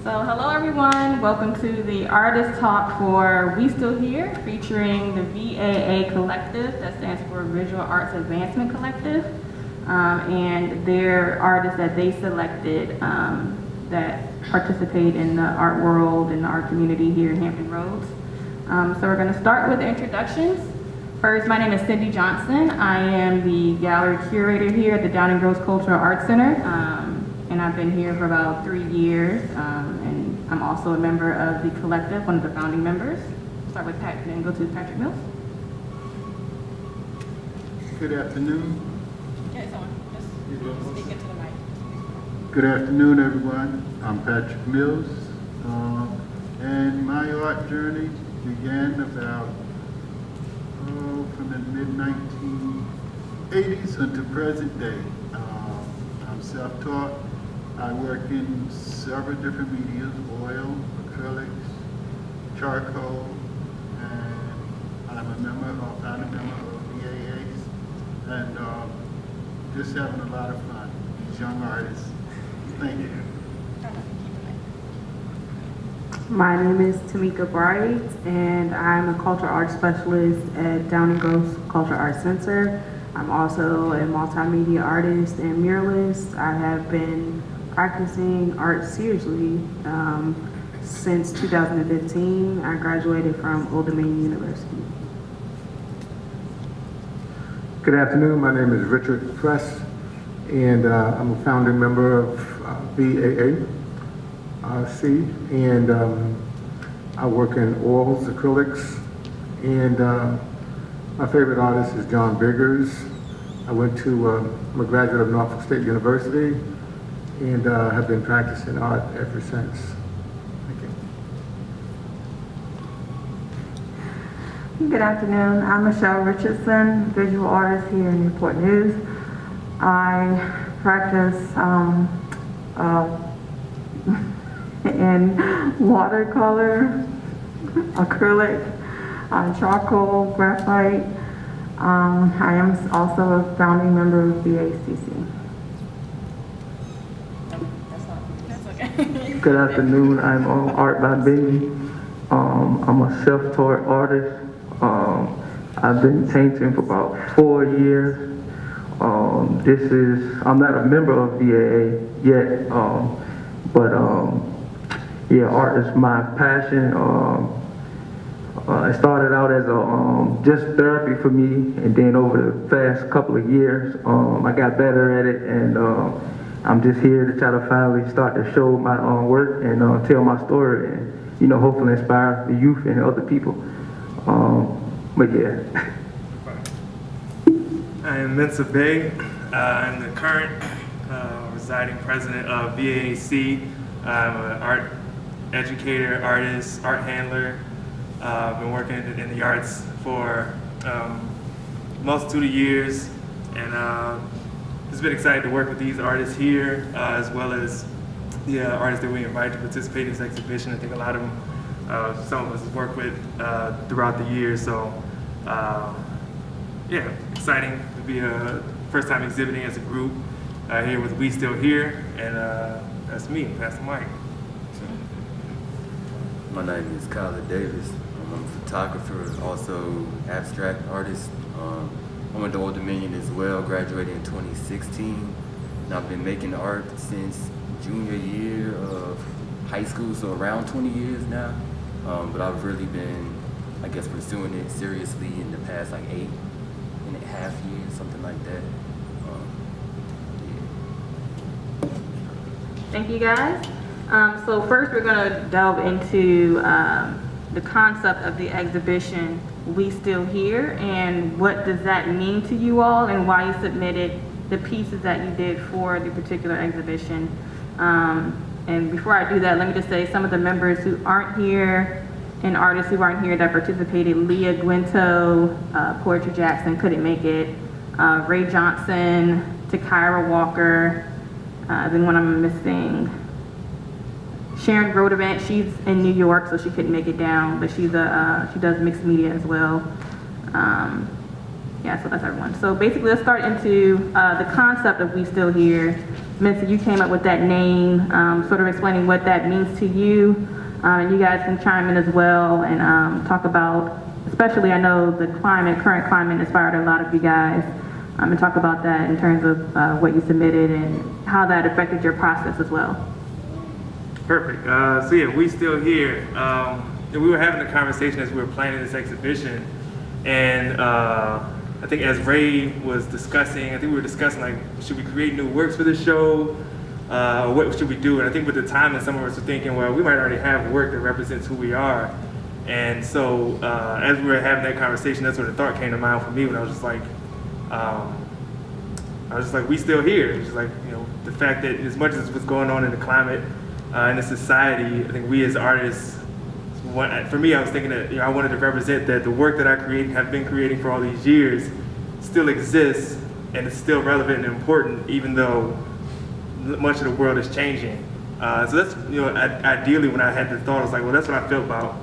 So hello everyone, welcome to the Artist Talk for We Still Here, featuring the VAA Collective, that stands for Visual Arts Advancement Collective, and their artists that they selected that participate in the art world and the art community here in Hampton Roads. So we're going to start with introductions. First, my name is Cindy Johnson. I am the gallery curator here at the Down and Gross Cultural Arts Center. And I've been here for about 3 years, and I'm also a member of the collective, one of the founding members. Start with Pat, then go to Patrick Mills. Good afternoon. Yeah, it's on. Just speak into the mic. Good afternoon, everyone. I'm Patrick Mills, and my art journey began about from the mid-1980s until present day. I'm self-taught. I work in several different medias: oil, acrylics, charcoal, and I'm a member, founding member of VAAs, and just having a lot of fun with these young artists. Thank you. My name is Tamika Bright, and I'm a cultural arts specialist at Down and Gross Cultural Arts Center. I'm also a multimedia artist and muralist. I have been practicing art seriously since 2015. I graduated from Old Dominion University. Good afternoon, my name is Richardson, and I'm a founding member of VAA. And I work in oils, acrylics, and my favorite artist is John Biggers. I'm a graduate of Norfolk State University, and have been practicing art ever since. Thank you. Good afternoon. I'm Michelle Richardson, visual artist here in Newport News. I practice in watercolor, acrylic, charcoal, graphite. I am also a founding member of VACC. That's okay. Good afternoon, I'm Art by Benji. I'm a self-taught artist. I've been painting for about 4 years. I'm not a member of VAA yet, but yeah, art is my passion. It started out as just therapy for me, and then over the past couple of years, I got better at it, and I'm just here to try to finally start to show my work and tell my story, and hopefully inspire the youth and other people. But yeah. I am Mensah Bey. I'm the current residing president of VAAC. I'm an art educator, artist, art handler. I've been working in the arts for a multitude of years, and it's been exciting to work with these artists here, as well as the artists that we invite to participate in this exhibition. I think a lot of them, some of us have worked with throughout the years, so yeah, exciting to be first time exhibiting as a group here with We Still Here, and that's me, Pastor Mike. My name is Kyler Davis. I'm a photographer, also abstract artist. I went to Old Dominion as well, graduated in 2016. And I've been making art since junior year of high school, so around 20 years now. But I've really been, I guess, pursuing it seriously in the past like 8.5 years, something like that. Thank you guys. So first we're going to delve into the concept of the exhibition, We Still Here, and what does that mean to you all, and why you submitted the pieces that you did for the particular exhibition. And before I do that, let me just say some of the members who aren't here and artists who aren't here that participated: Leah Guinto, Portrait Jackson couldn't make it, Ray Johnson, Takira Walker, then one I'm missing, Sharon Rodevant. She's in New York, so she couldn't make it down, but she does mixed media as well. Yeah, so that's everyone. So basically, let's start into the concept of We Still Here. Mensah, you came up with that name, sort of explaining what that means to you. And you guys can chime in as well and talk about, especially I know the current climate inspired a lot of you guys, and talk about that in terms of what you submitted and how that affected your process as well. Perfect. So yeah, we still here. We were having a conversation as we were planning this exhibition, and I think as Ray was discussing, I think we were discussing like, should we create new works for this show? What should we do? And I think with the time that some of us were thinking, well, we might already have work that represents who we are. And so as we were having that conversation, that's where the thought came to mind for me when I was just like, we still here. It's just like, you know, the fact that as much as what's going on in the climate, in the society, I think we as artists, for me, I was thinking that, you know, I wanted to represent that the work that I have been creating for all these years still exists and it's still relevant and important, even though much of the world is changing. So that's, you know, ideally when I had the thought, I was like, well, that's what I felt about.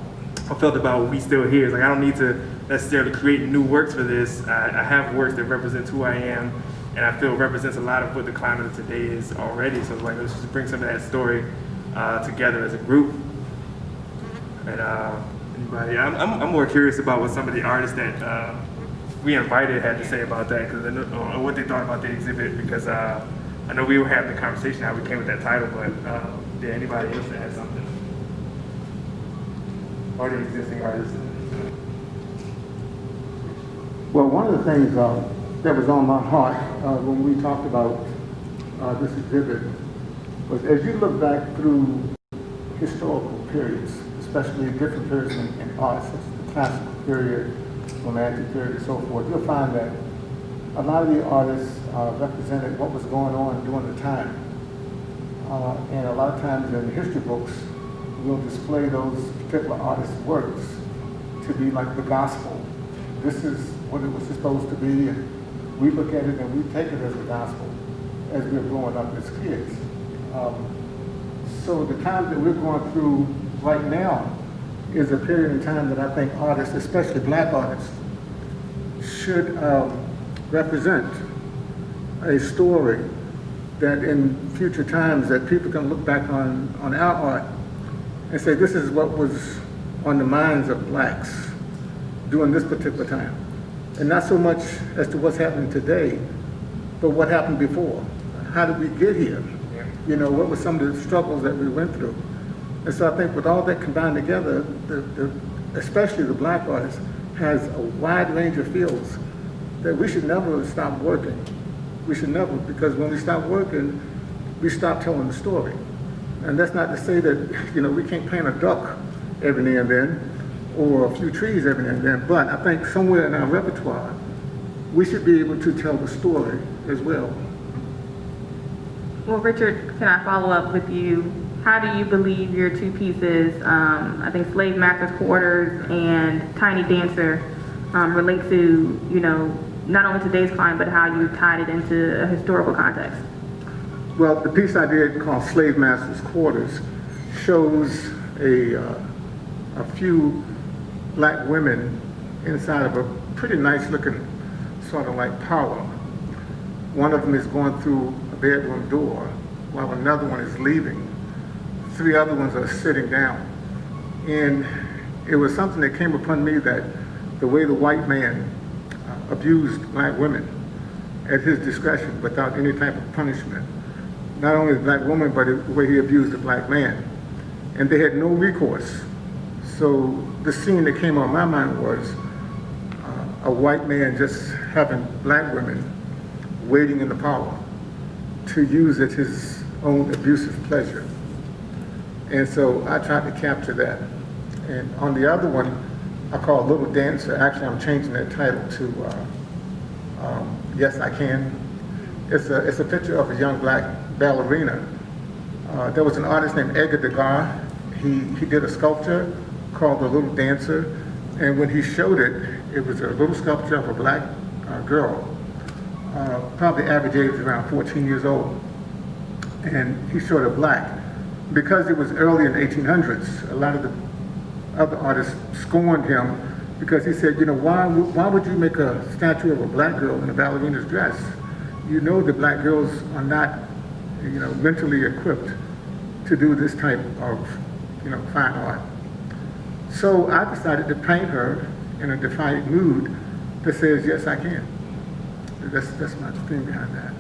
I felt about We Still Here. It's like, I don't need to necessarily create new works for this. I have works that represent who I am, and I feel represents a lot of what the climate of today is already. So it's like, let's just bring some of that story together as a group. And anybody, I'm more curious about what some of the artists that we invited had to say about that, because or what they thought about the exhibit, because I know we were having the conversation how we came with that title, but did anybody else add something? Or the existing artists? Well, one of the things that was on my heart when we talked about this exhibit was, as you look back through historical periods, especially different periods in art, such as the classical period, romantic period, and so forth, you'll find that a lot of the artists represented what was going on during the time. And a lot of times in history books, we'll display those particular artists' works to be like the gospel. This is what it was supposed to be, and we look at it and we take it as the gospel as we're growing up as kids. So the time that we're going through right now is a period in time that I think artists, especially black artists, should represent a story that in future times that people can look back on our art and say, this is what was on the minds of blacks during this particular time. And not so much as to what's happening today, but what happened before. How did we get here? You know, what were some of the struggles that we went through? And so I think with all that combined together, especially the black artist has a wide range of fields that we should never stop working. We should never, because when we stop working, we stop telling the story. And that's not to say that, you know, we can't paint a duck every now and then, or a few trees every now and then, but I think somewhere in our repertoire, we should be able to tell the story as well. Well, Richard, can I follow up with you? How do you believe your two pieces, I think Slave Master's Quarters and Tiny Dancer, relate to, you know, not only today's climate, but how you tied it into a historical context? Well, the piece I did called Slave Master's Quarters shows a few black women inside of a pretty nice looking sort of like parlor. One of them is going through a bedroom door while another one is leaving. Three other ones are sitting down. And it was something that came upon me that the way the white man abused black women at his discretion without any type of punishment. Not only the black woman, but the way he abused the black man. And they had no recourse. So the scene that came on my mind was a white man just having black women waiting in the parlor to use at his own abusive pleasure. And so I tried to capture that. And on the other one, I call Little Dancer. Actually, I'm changing that title to Yes, I Can. It's a picture of a young black ballerina. There was an artist named Edgar Degas. He did a sculpture called The Little Dancer. And when he showed it, it was a little sculpture of a black girl, probably average age around 14 years old. And he showed her black. Because it was early in the 1800s, a lot of the other artists scorned him because he said, you know, why would you make a statue of a black girl in a ballerina's dress? You know that black girls are not mentally equipped to do this type of, fine art. So I decided to paint her in a defiant mood that says, yes, I can. That's my thing behind that.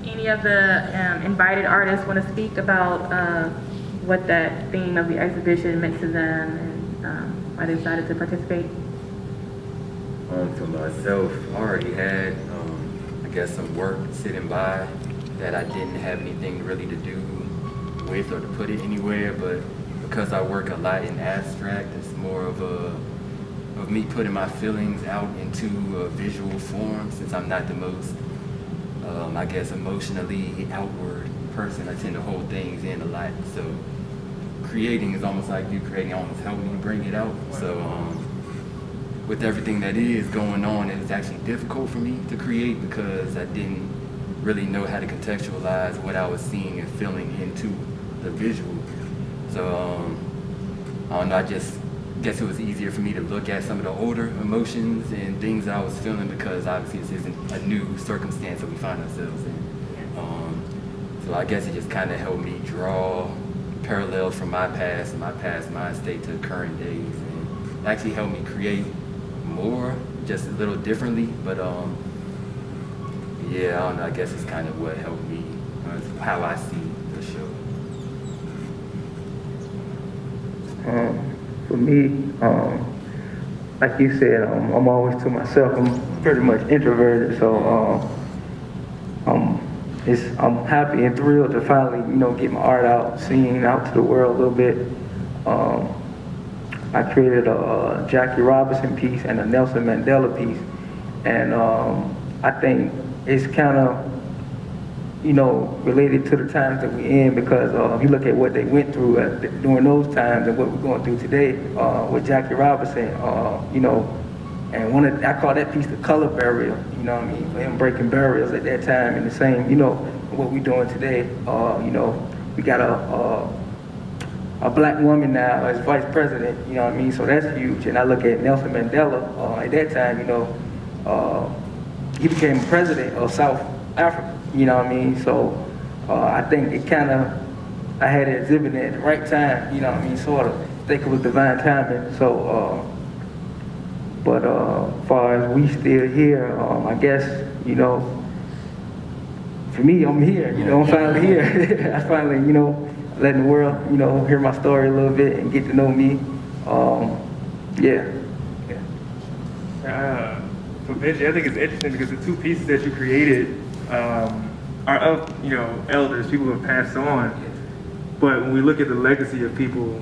Any of the invited artists want to speak about what that theme of the exhibition meant to them and why they decided to participate? For myself, I already had, I guess, some work sitting by that I didn't have anything really to do with or to put it anywhere, but because I work a lot in abstract, it's more of me putting my feelings out into a visual form, since I'm not the most, I guess, emotionally outward person. I tend to hold things in a lot, so creating is almost like you creating almost helped me bring it out. So with everything that is going on, it's actually difficult for me to create because I didn't really know how to contextualize what I was seeing and feeling into the visual. So I don't know, I just guess it was easier for me to look at some of the older emotions and things that I was feeling, because obviously this isn't a new circumstance that we find ourselves in. So I guess it just kind of helped me draw parallels from my past and my past mind state to current days, and it actually helped me create more, just a little differently. But yeah, I don't know, I guess it's kind of what helped me, how I see the show. For me, like you said, I'm always to myself. I'm pretty much introverted, so I'm happy and thrilled to finally, get my art out, seen out to the world a little bit. I created a Jackie Robinson piece and a Nelson Mandela piece, and I think it's kind of, related to the times that we're in, because if you look at what they went through during those times and what we're going through today with Jackie Robinson, and I call that piece the color burial, for him breaking barriers at that time, and the same, what we're doing today. We got a black woman now as vice president, so that's huge. And I look at Nelson Mandela, at that time, he became president of South Africa, so I think it kind of, I had it exhibited at the right time, sort of. I think it was divine timing. So, but as far as we still here, I guess, for me, I'm here, I'm finally here. I finally, letting the world, hear my story a little bit and get to know me. Yeah. For Benji, I think it's interesting because the two pieces that you created are of, elders, people who have passed on. But when we look at the legacy of people,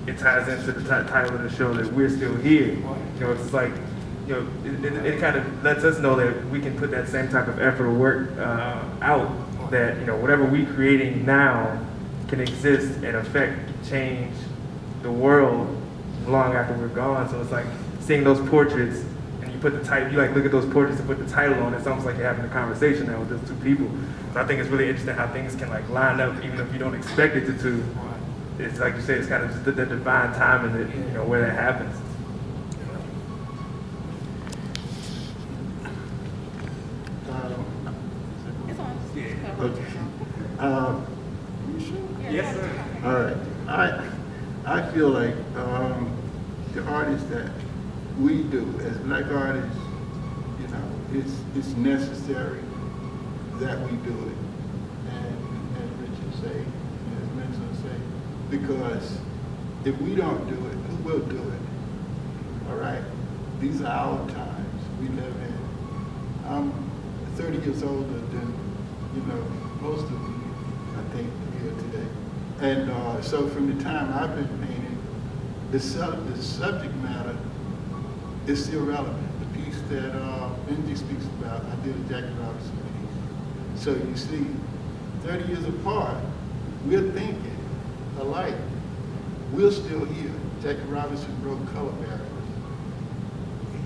it ties into the title of the show that we're still here. It's like, it kind of lets us know that we can put that same type of effort or work out, that, whatever we're creating now can exist and affect, change the world long after we're gone. So it's like seeing those portraits, and you put the title, you look at those portraits and put the title on, it's almost like you're having a conversation now with those two people. So I think it's really interesting how things can line up even if you don't expect it to. It's like you say, it's kind of just the divine timing that, where that happens. Okay. You sure? Yes, sir. All right. I feel like the artists that we do as black artists, it's necessary that we do it. And as Richard say, as Mensah say, because if we don't do it, who will do it? All right? These are our times we live in. I'm 30 years older than, most of you, I think, here today. And so from the time I've been painting, the subject matter is still relevant. The piece that Benji speaks about, I did a Jackie Robinson piece. So you see, 30 years apart, we're thinking alike. We're still here. Jackie Robinson broke color barriers.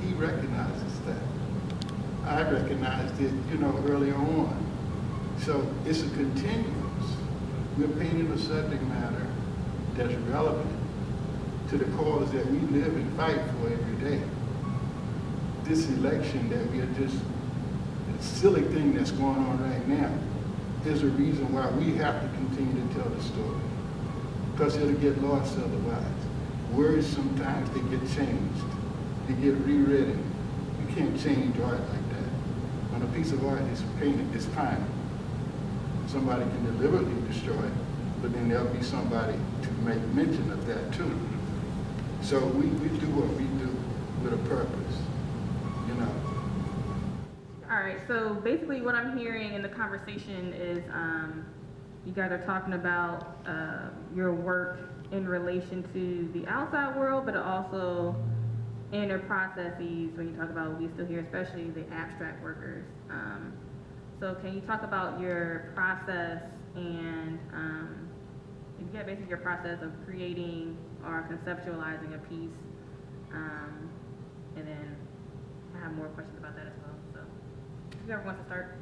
He recognizes that. I recognized it, earlier on. So it's a continuance. We're painting a subject matter that's relevant to the cause that we live and fight for every day. This election that we are just silly thing that's going on right now is a reason why we have to continue to tell the story. Because it'll get lost otherwise. Words sometimes they get changed. They get rewritten. You can't change art like that. When a piece of art is painted, it's fine. Somebody can deliberately destroy it, but then there'll be somebody to make mention of that too. So we do what we do with a purpose, you know. All right, so basically what I'm hearing in the conversation is you guys are talking about your work in relation to the outside world, but also inner processes when you talk about we still here, especially the abstract workers. So can you talk about your process and basically your process of creating or conceptualizing a piece, and then I have more questions about that as well. So whoever wants to start.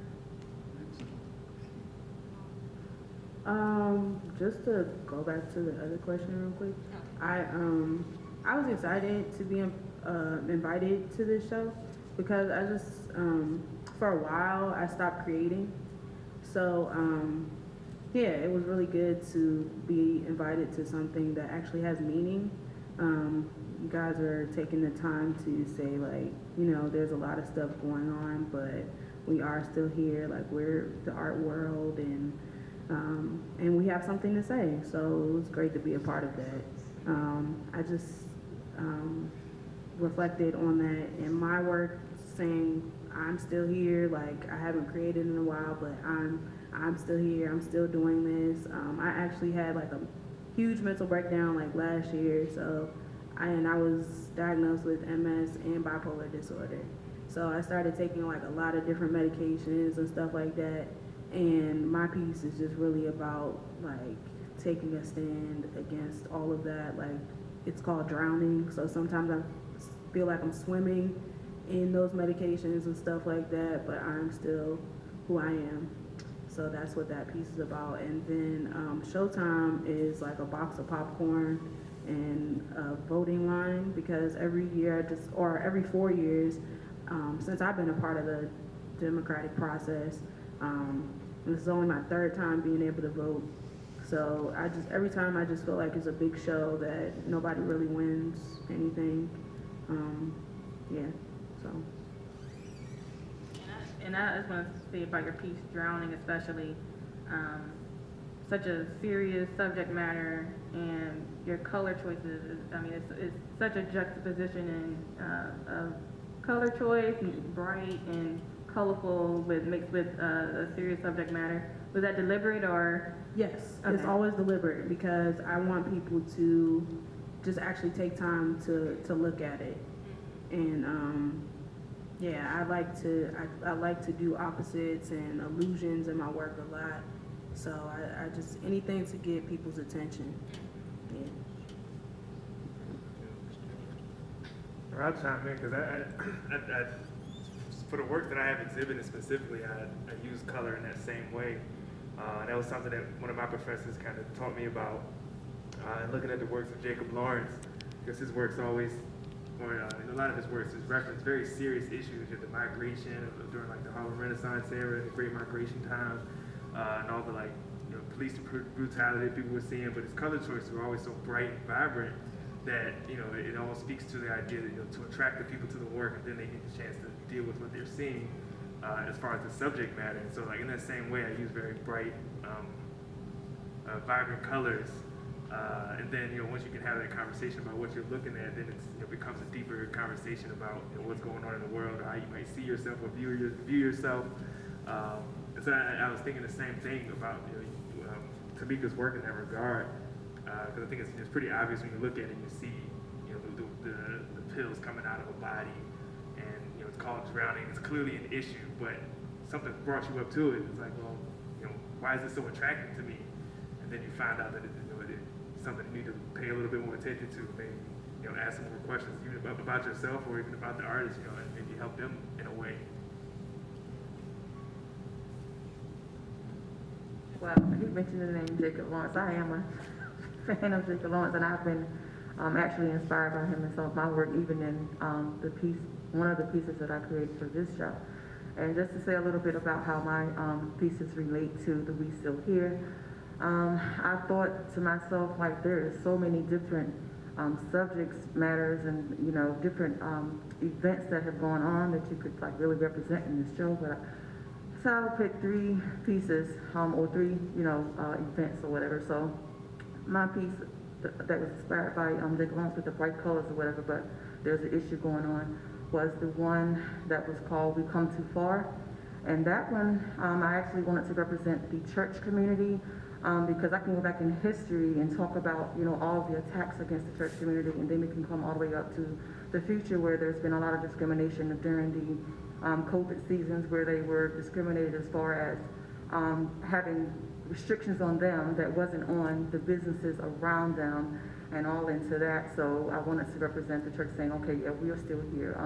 Just to go back to the other question real quick, I was excited to be invited to this show because I just for a while I stopped creating, so yeah, it was really good to be invited to something that actually has meaning. You guys are taking the time to say, like, you know, there's a lot of stuff going on, but we are still here, like we're the art world, and we have something to say, so it was great to be a part of that. I just reflected on that in my work, saying I'm still here, like I haven't created in a while, but I'm still here, I'm still doing this. I actually had like a huge mental breakdown like last year, so I was diagnosed with MS and bipolar disorder. So I started taking like a lot of different medications and stuff like that. And my piece is just really about like taking a stand against all of that. Like it's called drowning. So sometimes I feel like I'm swimming in those medications and stuff like that, but I'm still who I am. So that's what that piece is about. And then Showtime is like a box of popcorn and a voting line, because every year every 4 years, since I've been a part of the democratic process, this is only my third time being able to vote. So every time I just feel like it's a big show that nobody really wins anything. Yeah, so. And I just want to say about your piece, Drowning, especially, such a serious subject matter, and your color choices, it's such a juxtaposition of color choice, and bright and colorful mixed with a serious subject matter. Was that deliberate or? Yes, Okay. It's always deliberate because I want people to just actually take time to look at it. And yeah, I like to do opposites and illusions in my work a lot. So I just anything to get people's attention. Yeah. I'll chime in because I for the work that I have exhibited specifically, I use color in that same way. And that was something that one of my professors kind of taught me about. Looking at the works of Jacob Lawrence, because his works always, or in a lot of his works, is reference very serious issues, the migration during like the Harlem Renaissance era, the Great Migration time, and all the police brutality that people were seeing. But his color choices were always so bright and vibrant that it all speaks to the idea that to attract the people to the work, and then they get the chance to deal with what they're seeing as far as the subject matter. And so, like in that same way, I use very bright, vibrant colors. And then once you can have that conversation about what you're looking at, then it becomes a deeper conversation about what's going on in the world, or how you might see yourself or view yourself. And so I was thinking the same thing about Tamika's work in that regard. Because I think it's pretty obvious when you look at it and you see, the pills coming out of a body, and it's called drowning. It's clearly an issue, but something brought you up to it. It's like, well, why is this so attractive to me? And then you find out that it's something you need to pay a little bit more attention to. Maybe ask some more questions, even about yourself or even about the artist, and maybe help them in a way. Well, you mentioned the name Jacob Lawrence. I am a fan of Jacob Lawrence, and I've been actually inspired by him in some of my work, even in one of the pieces that I created for this show. And just to say a little bit about how my pieces relate to the We Still Here, I thought to myself, like, there is so many different subjects, matters, and, you know, different events that have gone on that you could, like, really represent in this show. But so I'll pick 3 pieces, or 3, you know, events or whatever. So my piece that was inspired by the glance with the bright colors or whatever, but there's an issue going on, was the one that was called We Come Too Far. And that one, I actually wanted to represent the church community, because I can go back in history and talk about, you know, all of the attacks against the church community, and then we can come all the way up to the future where there's been a lot of discrimination during the COVID seasons, where they were discriminated as far as having restrictions on them that wasn't on the businesses around them, and all into that. So I wanted to represent the church, saying, okay, yeah, we are still here.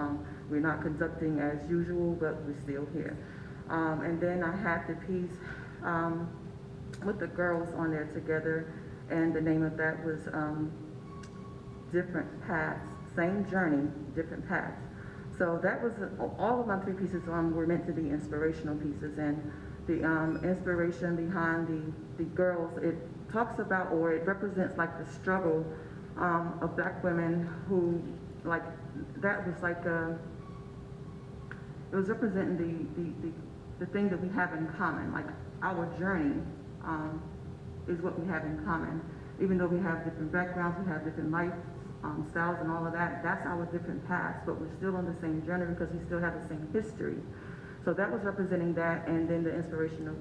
We're not conducting as usual, but we're still here. And then I had the piece with the girls on there together, and the name of that was Different Paths, Same Journey, Different Paths. So that was, all of my 3 pieces were meant to be inspirational pieces, and the inspiration behind the girls, it talks about, or it represents, like, the struggle of black women who, like, that was like it was representing the thing that we have in common, like our journey is what we have in common. Even though we have different backgrounds, we have different life styles and all of that, that's our different paths, but we're still on the same journey because we still have the same history. So that was representing that, and then the inspirational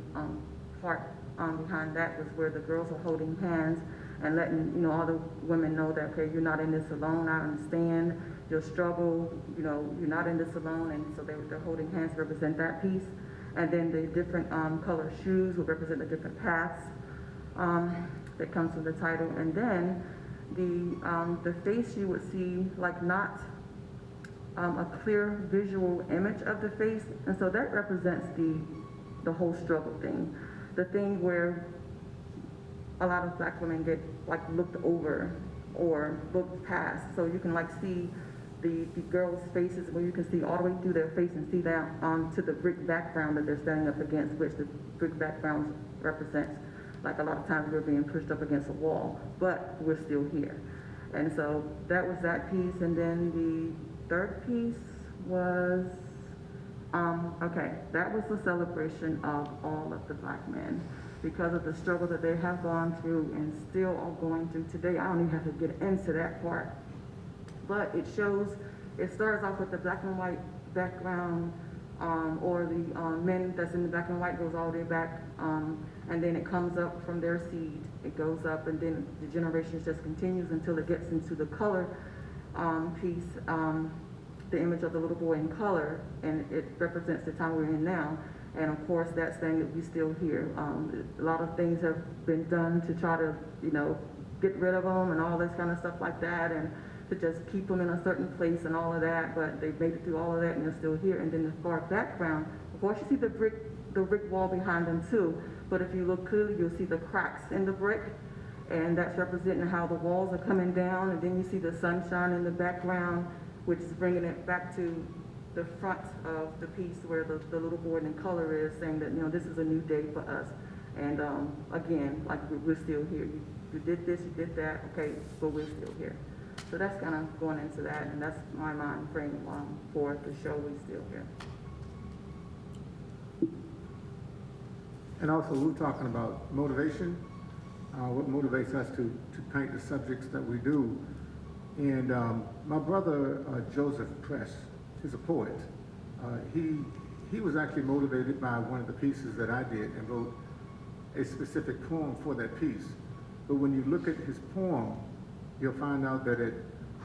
part behind that was where the girls are holding hands and letting, you know, all the women know that, okay, you're not in this alone, I understand your struggle, you know, you're not in this alone, and so they're holding hands to represent that piece. And then the different color shoes will represent the different paths that comes from the title. And then the face, you would see, like, not a clear visual image of the face, and so that represents the whole struggle thing, the thing where a lot of black women get, like, looked over or looked past. So you can, like, see the girls' faces, where you can see all the way through their face and see that to the brick background that they're standing up against, which the brick background represents, like, a lot of times we're being pushed up against a wall, but we're still here. And so that was that piece. And then the 3rd piece was, okay, that was the celebration of all of the black men, because of the struggle that they have gone through and still are going through today. I don't even have to get into that part, but it shows, it starts off with the black and white background, or the men that's in the black and white goes all the way back, and then it comes up from their seed, it goes up, and then the generations just continues until it gets into the color piece, the image of the little boy in color, and it represents the time we're in now. And of course, that's saying that we still here. A lot of things have been done to try to, you know, get rid of them and all this kind of stuff like that, and to just keep them in a certain place and all of that, but they've made it through all of that and they're still here. And then the far background, of course, you see the brick wall behind them too, but if you look clearly, you'll see the cracks in the brick, and that's representing how the walls are coming down. And then you see the sunshine in the background, which is bringing it back to the front of the piece where the little board in color is, saying that, you know, this is a new day for us. And again, like, we're still here. You did this, you did that, okay, but we're still here. So that's kind of going into that, and that's my mind frame for the show, We Still Here. And also, we're talking about motivation, what motivates us to paint the subjects that we do. And my brother, Joseph Press, he's a poet. He was actually motivated by one of the pieces that I did and wrote a specific poem for that piece. But when you look at his poem, you'll find out that it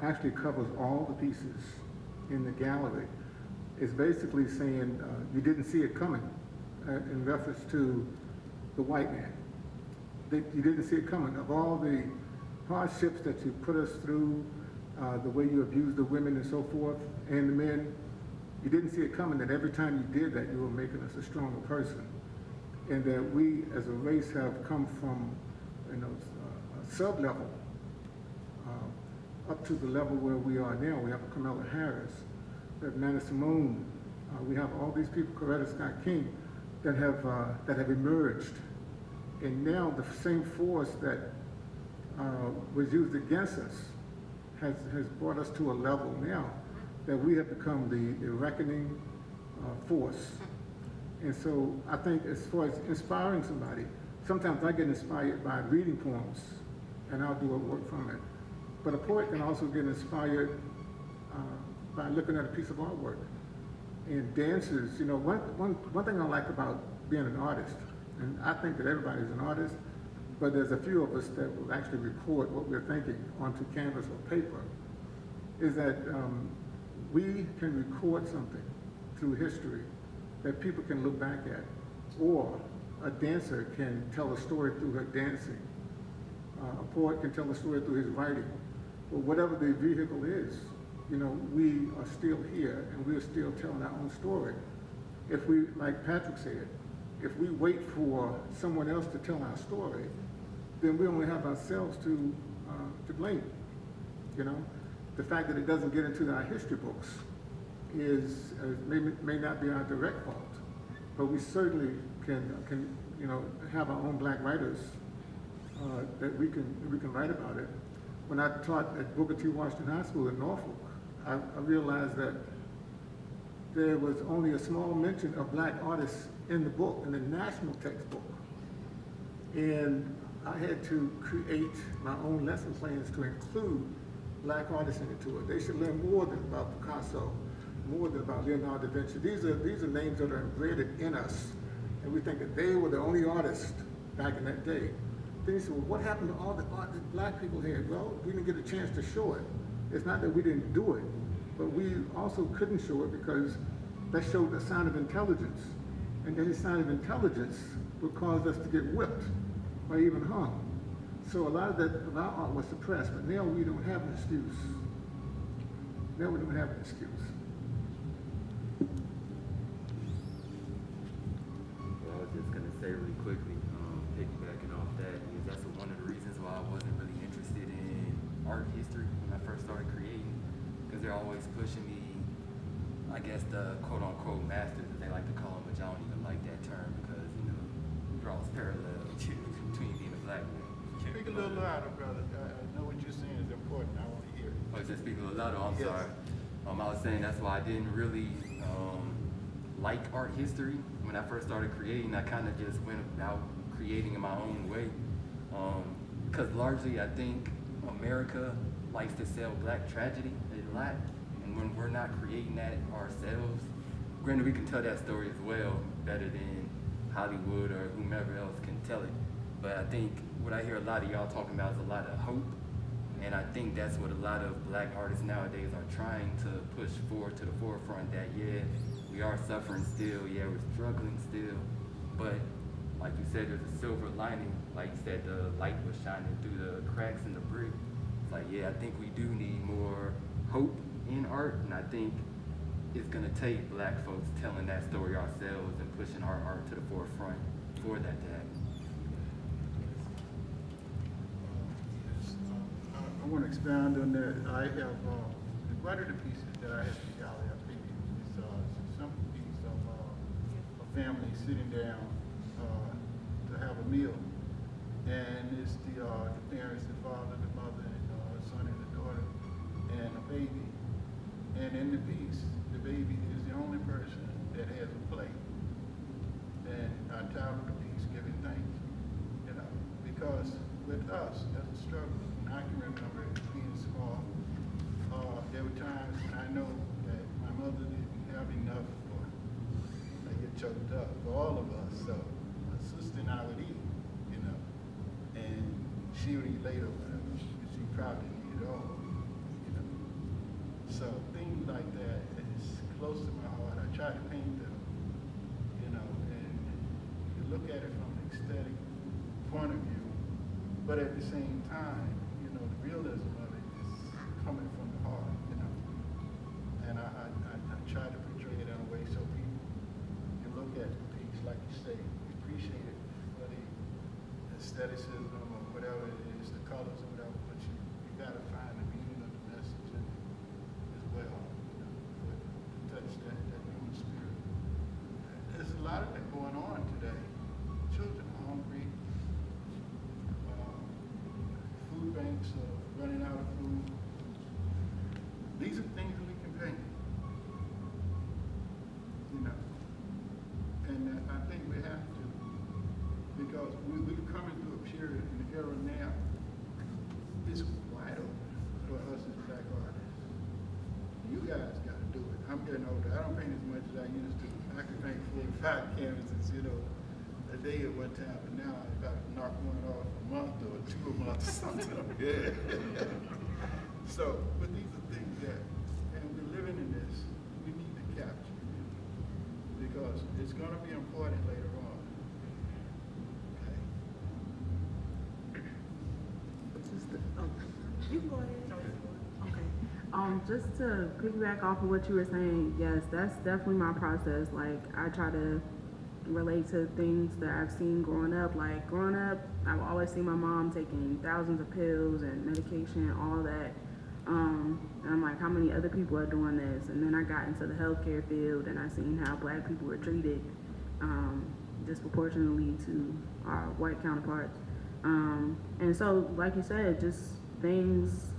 actually covers all the pieces in the gallery. It's basically saying you didn't see it coming, in reference to the white man. You didn't see it coming. Of all the hardships that you put us through, the way you abused the women and so forth, and the men, you didn't see it coming, that every time you did that, you were making us a stronger person. And that we as a race have come from, you know, a sub-level up to the level where we are now. We have a Kamala Harris, we have Nana Simone, We have all these people, Curator Scott King, that have emerged. And now the same force that was used against us has brought us to a level now that we have become the reckoning force. And so I think as far as inspiring somebody, sometimes I get inspired by reading poems and I'll do a work from it. But a poet can also get inspired by looking at a piece of artwork. And dancers, you know, one thing I like about being an artist, and I think that everybody's an artist, but there's a few of us that will actually record what we're thinking onto canvas or paper, is that we can record something through history that people can look back at, or a dancer can tell a story through her dancing. A poet can tell a story through his writing. But whatever the vehicle is, you know, we are still here and we're still telling our own story. If we, like Patrick said, if we wait for someone else to tell our story, then we only have ourselves to blame. You know, the fact that it doesn't get into our history books may not be our direct fault, but we certainly can you know, have our own black writers that we can write about it. When I taught at Booker T. Washington High School in Norfolk, I realized that there was only a small mention of black artists in the book, in the national textbook. And I had to create my own lesson plans to include black artists into it. They should learn more than about Picasso, more than about Leonardo da Vinci. These are names that are embedded in us. And we think that they were the only artists back in that day. Then you say, well, what happened to all the art that black people had? Well, we didn't get a chance to show it. It's not that we didn't do it, but we also couldn't show it because that showed a sign of intelligence. And any sign of intelligence would cause us to get whipped or even hung. So a lot of our art was suppressed, but now we don't have an excuse. Now we don't have an excuse. Well, I was just gonna say really quickly, piggybacking off that, is that's one of the reasons why I wasn't really interested in art history when I first started creating, because they're always pushing me, I guess the quote-unquote masters, as they like to call them, which I don't even like that term because, you know, it draws parallels between being a black man. Speak a little louder, brother. I know what you're saying is important. I want to hear it. Oh, just speak a little louder. I'm Yes. sorry. I was saying that's why I didn't really like art history. When I first started creating, I kind of just went about creating in my own way. Because largely, I think America likes to sell black tragedy a lot. And when we're not creating that ourselves, granted, we can tell that story as well better than Hollywood or whomever else can tell it. But I think what I hear a lot of y'all talking about is a lot of hope. And I think that's what a lot of black artists nowadays are trying to push forward to the forefront, that yeah, we are suffering still, yeah, we're struggling still. But like you said, there's a silver lining. Like you said, the light was shining through the cracks in the brick. It's like, yeah, I think we do need more hope in art. And I think it's gonna take black folks telling that story ourselves and pushing our art to the forefront for that to happen. I want to expound on that. I have one of the pieces that I have in the gallery. I think it's a simple piece of a family sitting down to have a meal, and it's the parents, the father, the mother, and the son and the daughter, and a baby. And in the piece, the baby is the only person that has a plate. And I titled the piece "Giving Thanks," you know, because with us, that's a struggle. And I can remember being small. There were times when I know that my mother didn't have enough for, I get choked up, for all of us. So my sister and I would eat, you know, and she would eat later, whatever. She probably didn't eat it all, you know. So things like that is close to my heart. I try to paint them, you know, and you look at it from an aesthetic point of view. But at the same time, you know, the realism of it is coming from the heart, you know. And I try to portray it in a way so people can look at the piece, like you say, appreciate it for the aestheticism or whatever it is, the colors or whatever, but you got to find the meaning of the message in it as well, you know, to touch that human spirit. material in the era now, it's wide open for us as black artists. You guys got to do it. I'm getting older. I don't paint as much as I used to. I could paint 4 or 5 canvases, a day at one time, but now I got to knock one off a month or 2 a month or something. Yeah. So, but these are things that, and we're living in this, we need to capture because it's going to be important later on. You can go ahead. Okay. Just to piggyback off of what you were saying, yes, that's definitely my process. Like, I try to relate to things that I've seen growing up. Like, growing up, I've always seen my mom taking thousands of pills and medication, all that. And I'm like, how many other people are doing this? And then I got into the healthcare field and I seen how black people were treated disproportionately to our white counterparts. And so, like you said, just things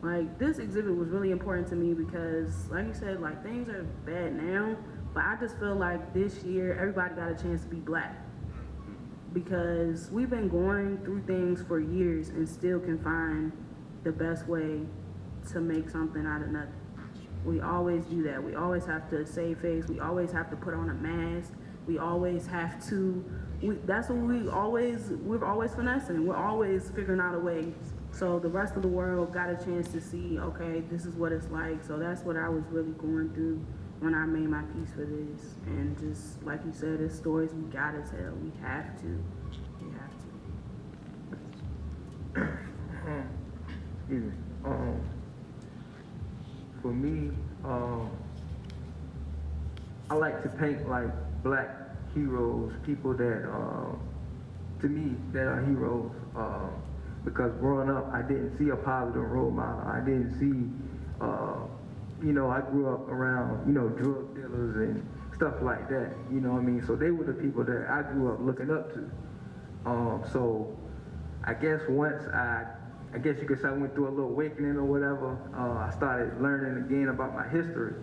like this exhibit was really important to me because, like you said, like things are bad now, but I just feel like this year everybody got a chance to be black because we've been going through things for years and still can find the best way to make something out of nothing. We always do that. We always have to save face. We always have to put on a mask. We always have to, that's what we're always finessing. We're always figuring out a way. So the rest of the world got a chance to see, okay, this is what it's like. So that's what I was really going through when I made my piece for this. And just like you said, it's stories we gotta tell. We have to. We have to. Excuse me. For me, I like to paint like black heroes, people that, to me, that are heroes. Because growing up, I didn't see a positive role model. I didn't see, I grew up around, drug dealers and stuff like that. You know what I mean? So they were the people that I grew up looking up to. So I guess once I guess you could say I went through a little awakening or whatever. I started learning again about my history.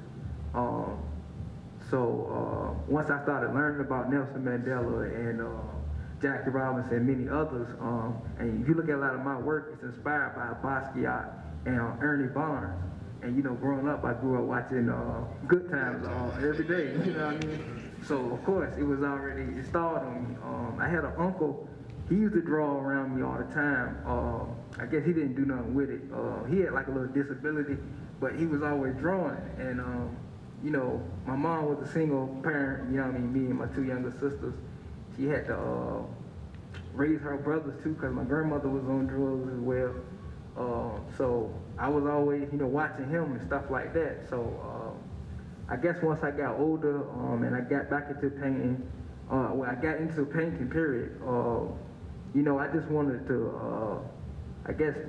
Once I started learning about Nelson Mandela and Jackie Robinson and many others, and if you look at a lot of my work, it's inspired by Basquiat and Ernie Barnes. And growing up, I grew up watching Good Times every day. You know what I mean? So of course, it stalled on me. I had an uncle. He used to draw around me all the time. I guess he didn't do nothing with it. He had like a little disability, but he was always drawing. And my mom was a single parent. You know what I mean? Me and my 2 younger sisters. She had to raise her brothers too, because my grandmother was on drugs as well. So I was always, watching him and stuff like that. So I guess once I got older and I got back into painting, I got into painting, period. I just wanted to,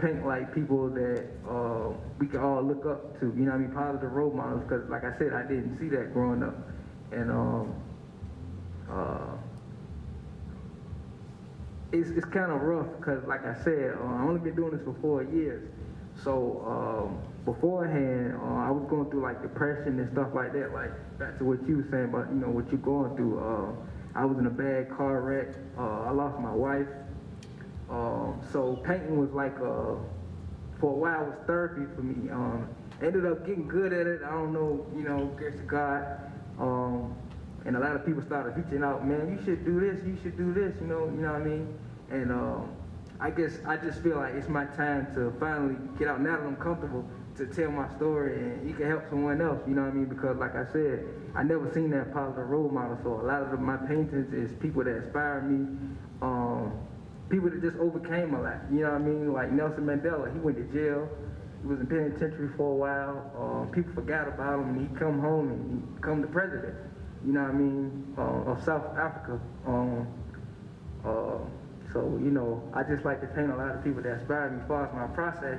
paint like people that we could all look up to, positive role models, because like I said, I didn't see that growing up. And it's kind of rough, because like I said, I've only been doing this for 4 years. So beforehand, I was going through like depression and stuff like that, like back to what you were saying about, what you're going through. I was in a bad car wreck. I lost my wife. So painting was like, for a while, it was therapy for me. Ended up getting good at it. I don't know, grace of God. And a lot of people started reaching out, man, you should do this, you should do this, you know what I mean? And I guess I just feel like it's my time to finally get out now that I'm comfortable to tell my story, and you can help someone else, you know what I mean? Because like I said, I never seen that positive role model. So a lot of my paintings is people that inspire me, people that just overcame a lot, you know what I mean? Like Nelson Mandela, he went to jail, he was in penitentiary for a while, people forgot about him, and he come home and he become the president, you know what I mean, of South Africa. So, I just like to paint a lot of people that inspire me as far as my process.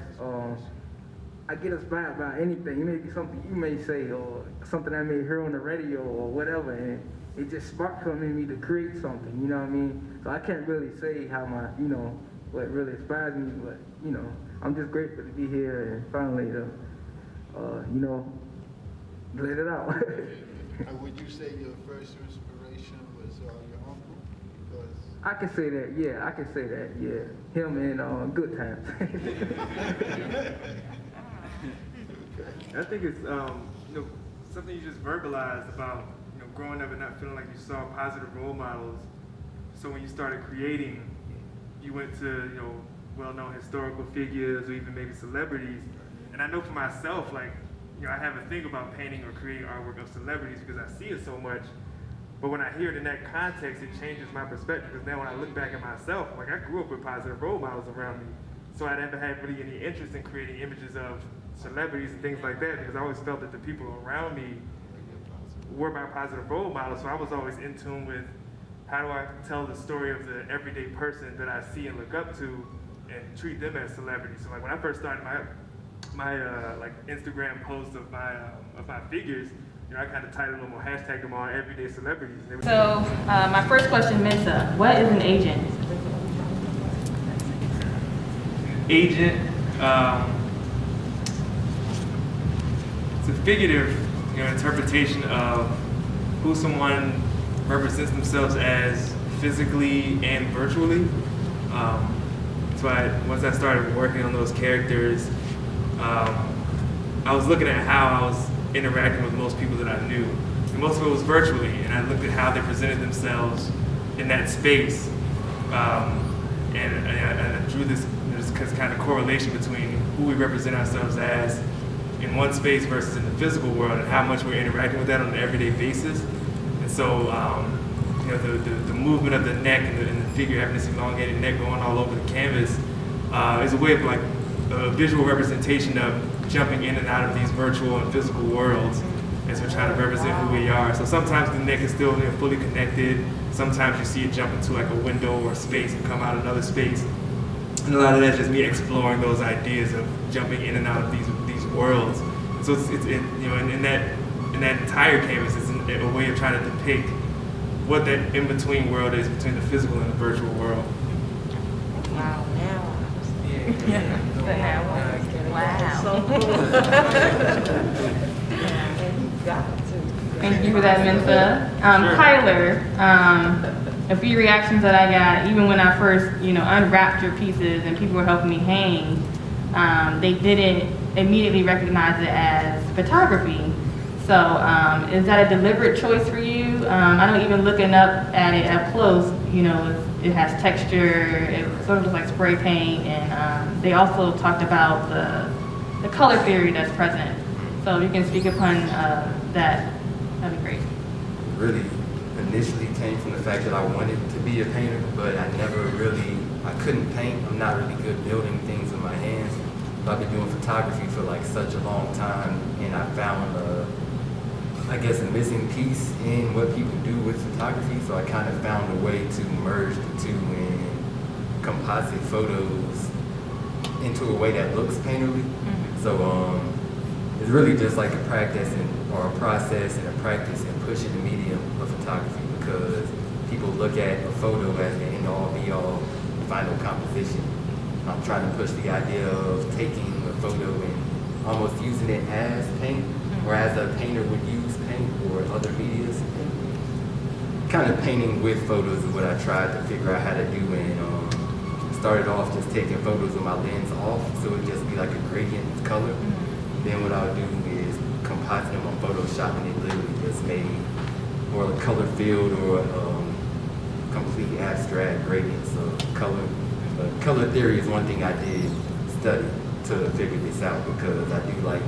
I get inspired by anything. It may be something you may say or something I may hear on the radio or whatever, and it just sparks something in me to create something, you know what I mean? So I can't really say how what really inspires me, but, I'm just grateful to be here and finally to, let it out. Would you say your first inspiration was your uncle? Because I can say that, yeah, I can say that, yeah. Him and Good Times. I think it's something you just verbalized about growing up and not feeling like you saw positive role models. So when you started creating, you went to well-known historical figures or even maybe celebrities. And I know for myself, like I have a thing about painting or creating artwork of celebrities because I see it so much. But when I hear it in that context, it changes my perspective. Because now when I look back at myself, like I grew up with positive role models around me. So I never had really any interest in creating images of celebrities and things like that because I always felt that the people around me were my positive role models. So I was always in tune with how do I tell the story of the everyday person that I see and look up to and treat them as celebrities. So like when I first started my like Instagram posts of my figures, I kind of titled them or hashtagged them all everyday celebrities. So my first question, Mensah, what is an agent? Agent, it's a figurative interpretation of who someone represents themselves as physically and virtually. So once I started working on those characters, I was looking at how I was interacting with most people that I knew. And most of it was virtually, and I looked at how they presented themselves in that space. And I drew this kind of correlation between who we represent ourselves as in one space versus in the physical world and how much we're interacting with that on an everyday basis. And so, the movement of the neck and the figure having this elongated neck going all over the canvas is a way of like a visual representation of jumping in and out of these virtual and physical worlds as we're trying to represent who we are. So sometimes the neck is still fully connected. Sometimes you see it jump into like a window or space and come out another space. And a lot of that's just me exploring those ideas of jumping in and out of these worlds. And so it's in that entire canvas is a way of trying to depict what that in-between world is between the physical and the virtual world. Wow, now wow. So cool. Thank you for that, Mensah. Kyler, a few reactions that I got, even when I first, unwrapped your pieces and people were helping me hang, they didn't immediately recognize it as photography. So is that a deliberate choice for you? I know even looking up at it up close, it has texture, it sort of looks like spray paint, and they also talked about the color theory that's present. So if you can speak upon that, that'd be great. Really initially came from the fact that I wanted to be a painter, but I couldn't paint. I'm not really good building things with my hands. But I've been doing photography for like such a long time, and I found a missing piece in what people do with photography. So I kind of found a way to merge the two and composite photos into a way that looks painterly. Mm-hmm. So it's really just like a process and a practice in pushing the medium of photography, because people look at a photo as the end-all be-all final composition. I'm trying to push the idea of taking a photo and almost using it as paint, or as a painter would use paint or other medias. Kind of painting with photos is what I tried to figure out how to do, and started off just taking photos with my lens off, so it would just be like a gradient of color. Then what I would do is composite them on Photoshop, and it literally just made more a color field or complete abstract gradients of color. Color theory is one thing I did study to figure this out, because I do like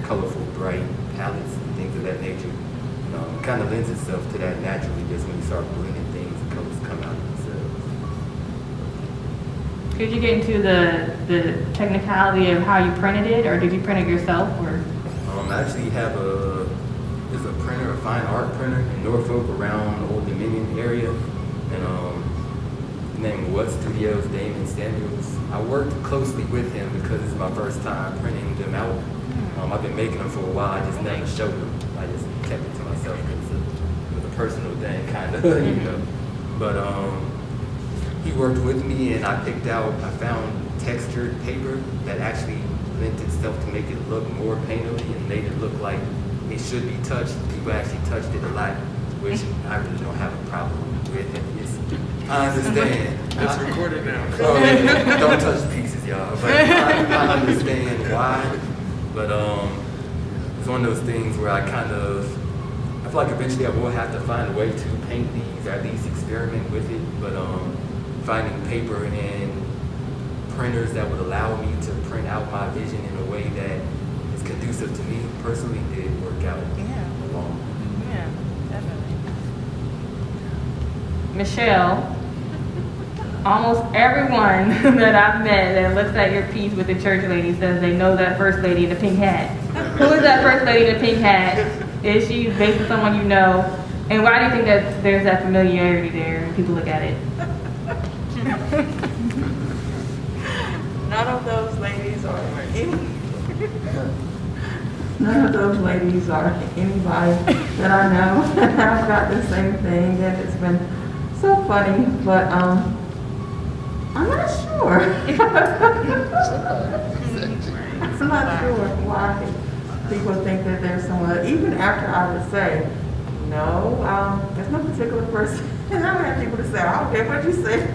colorful, bright palettes and things of that nature. It kind of lends itself to that naturally, just when you start blending things, the colors come out of themselves. Could you get into the technicality of how you printed it, or did you print it yourself? Or I actually have a printer, a fine art printer in Norfolk around Old Dominion area, and named What Studios, Damon Samuels. I worked closely with him because it's my first time printing them out. I've been making them for a while, I just never showed them. I just kept it to myself because it was a personal thing, kind of, But he worked with me, and I found textured paper that actually lent itself to make it look more painterly and made it look like it should be touched. People actually touched it a lot, which I really don't have a problem with. I understand. It's recorded now. Oh, don't touch pieces, y'all. But I understand why. But it's one of those things where I feel like eventually I will have to find a way to paint these, or at least experiment with it. But finding paper and printers that would allow me to print out my vision in a way that is conducive to me personally did work out along. Yeah, definitely. Michelle, almost everyone that I've met that looks at your piece with the church lady says they know that first lady in the pink hat. Who is that first lady in the pink hat? Is she based on someone you know? And why do you think that there's that familiarity there when people look at it? None of those ladies are None of those ladies are anybody that I know. I've got the same thing, and it's been so funny, but I'm not sure. I'm not sure why people think that there's someone, even after I would say, no, there's no particular person. And I would have people to say, I don't care what you say.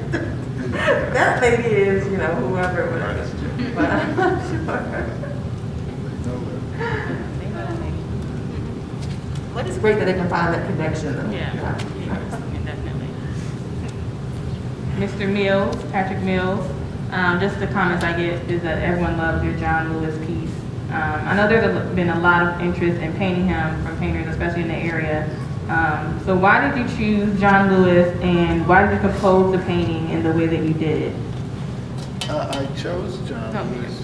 That lady is, whoever, whatever. But I'm not sure. It's great that they can find that connection, though. Yeah, definitely. Mr. Mills, Patrick Mills, just the comments I get is that everyone loves your John Lewis piece. I know there's been a lot of interest in painting him from painters, especially in the area. So why did you choose John Lewis, and why did you compose the painting in the way that you did? I chose John Lewis.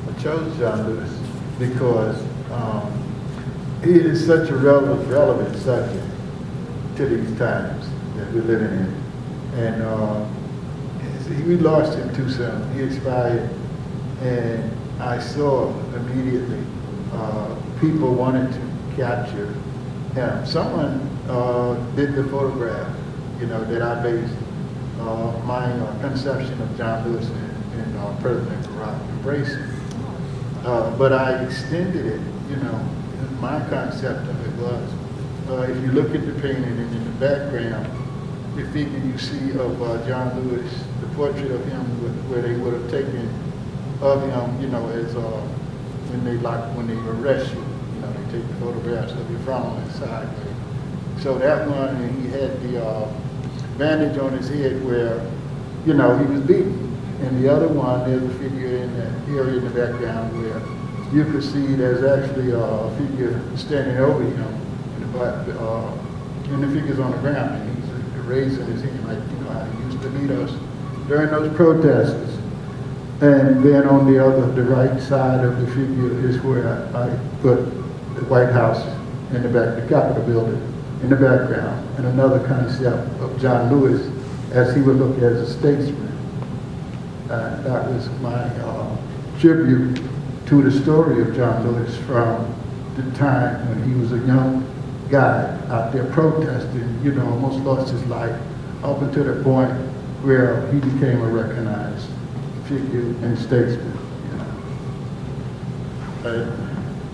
I chose John Lewis because he is such a relevant subject to these times that we're living in. And we lost him too soon. He expired, and I saw immediately people wanted to capture him. Someone did the photograph, that I based my conception of John Lewis and President Barack embracing. But I extended it, my concept of it was, if you look at the painting and in the background, the figure you see of John Lewis, the portrait of him where they would have taken of him, as when they arrest you, they take the photographs of you from and sideways. So that one, and he had the bandage on his head where, he was beaten. And the other one, there's a figure in that area in the background where you could see there's actually a figure standing over him, and the figure's on the ground, and he's raising his hand like, how he used to lead us during those protests. And then on the right side of the figure is where I put the White House in the back, the Capitol building in the background, and another concept of John Lewis as he would look as a statesman. That was my tribute to the story of John Lewis from the time when he was a young guy out there protesting, almost lost his life, up until the point where he became a recognized figure and statesman.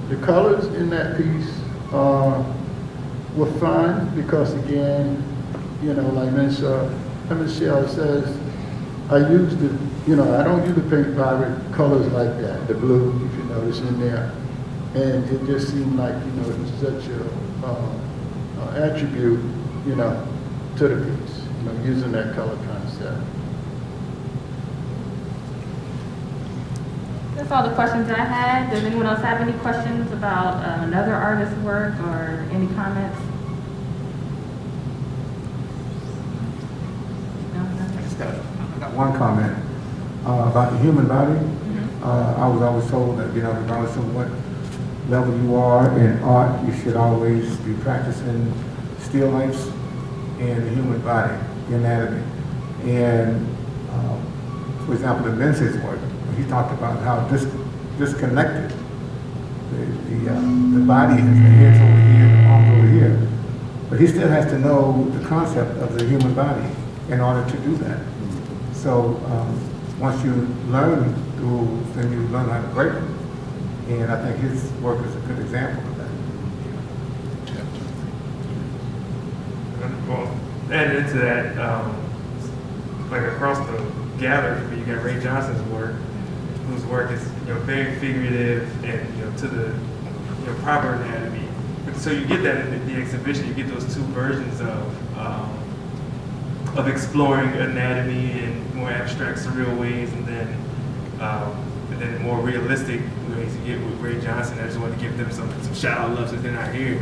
The colors in that piece were fun because, again, like Michelle says, I used it. I don't use the paint vibrant colors like that, the blue, if you notice in there. And it just seemed like, it was such a attribute, to the piece, using that color concept. That's all the questions I had. Does anyone else have any questions about another artist's work or any comments? I got one comment about the human body. I was always told that, regardless of what level you are in art, you should always be practicing still lifes and the human body, the anatomy. And for example, in Mensah's work, he talked about how disconnected the body is, the head's over here, the arms over here. But he still has to know the concept of the human body in order to do that. So once you learn the rules, then you learn how to break them. And I think his work is a good example of that. Well, added into that, like across the gallery, you got Ray Johnson's work, whose work is very figurative and to the proper anatomy. So you get that in the exhibition. You get those two versions of exploring anatomy in more abstract, surreal ways, and then more realistic ways you get with Ray Johnson. I just wanted to give them some shout out love since they're not here.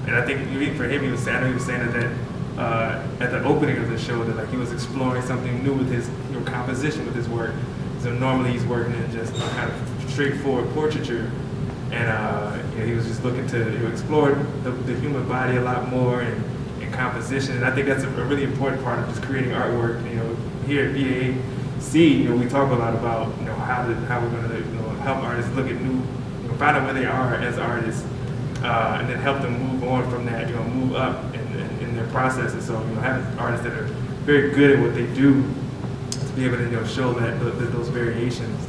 And I think for him, he was saying that at the opening of the show that he was exploring something new with his composition with his work. So normally he's working in just kind of straightforward portraiture, and he was just looking to explore the human body a lot more and composition. And I think that's a really important part of just creating artwork. Here at VAC, we talk a lot about how we're going to help artists look at new, find out where they are as artists, and then help them move on from that, move up in their processes. So having artists that are very good at what they do, to be able to show that those variations.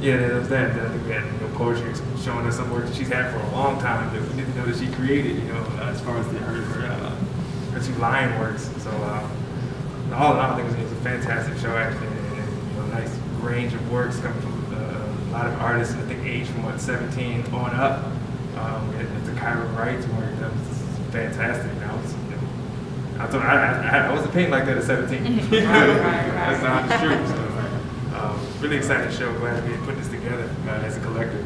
There was that. Then I think we had poetry showing us some work that she's had for a long time that we didn't know that she created. As far as her two line works. So all in all, I think it was a fantastic show actually, and a nice range of works coming from a lot of artists. I think age from 17 on up. We had Tamika Bright's work that was fantastic. I wasn't painting like that at 17. That's not true. So, really excited show. Glad to be putting this together as a collective.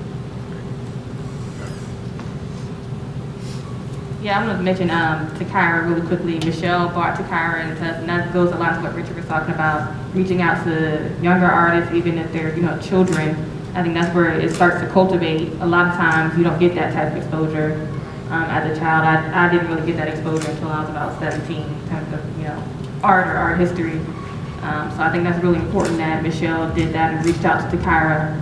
Yeah, I'm going to mention Takara really quickly. Michelle brought Takara into us, and that goes a lot to what Richard was talking about, reaching out to younger artists, even if they're children. I think that's where it starts to cultivate. A lot of times you don't get that type of exposure as a child. I didn't really get that exposure until I was about 17 in terms of art or art history. So I think that's really important that Michelle did that and reached out to Takara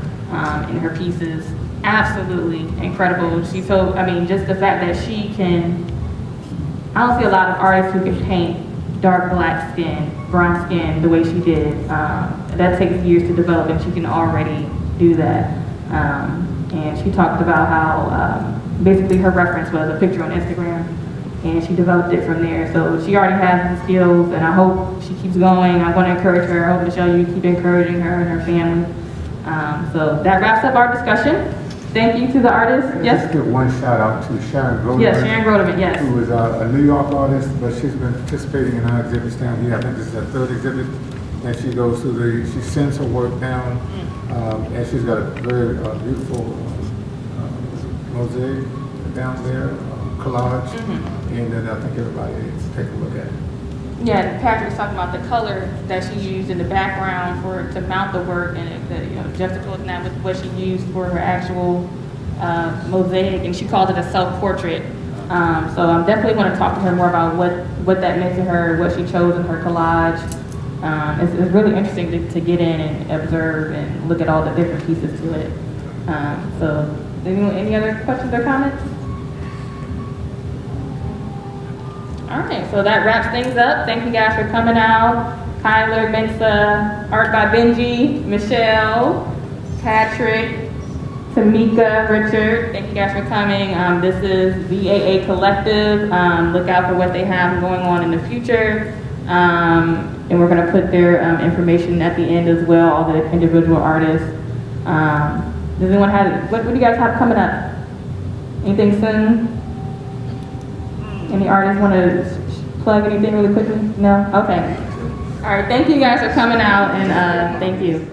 in her pieces. Absolutely incredible. She's so, just the fact that she can, I don't see a lot of artists who can paint dark black skin, brown skin the way she did. That takes years to develop, and she can already do that. And she talked about how basically her reference was a picture on Instagram, and she developed it from there. So she already has the skills, and I hope she keeps going. I want to encourage her. I hope, Michelle, you keep encouraging her and her family. So that wraps up our discussion. Thank you to the artists. Yes? Just give one shout out to Sharon Grodeman. Yes, Sharon Grodeman, yes. Who is a New York artist, but she's been participating in our exhibits down here. I think this is her third exhibit. And she goes through she sends her work down, and she's got a very beautiful mosaic down there, collage. And then I think everybody needs to take a look at it. Yeah, Patrick was talking about the color that she used in the background to mount the work, and juxtaposing that with what she used for her actual mosaic, and she called it a self-portrait. So I definitely want to talk to her more about what that meant to her, what she chose in her collage. It's really interesting to get in and observe and look at all the different pieces to it. So any other questions or comments? All right, so that wraps things up. Thank you guys for coming out. Kyler, Mensah, Art by Benji, Michelle, Patrick, Tamika, Richard. Thank you guys for coming. This is VAA Collective. Look out for what they have going on in the future. And we're going to put their information at the end as well, all the individual artists. Does anyone have, what do you guys have coming up? Anything soon? Any artists want to plug anything really quickly? No? Okay. All right, thank you guys for coming out, and thank you.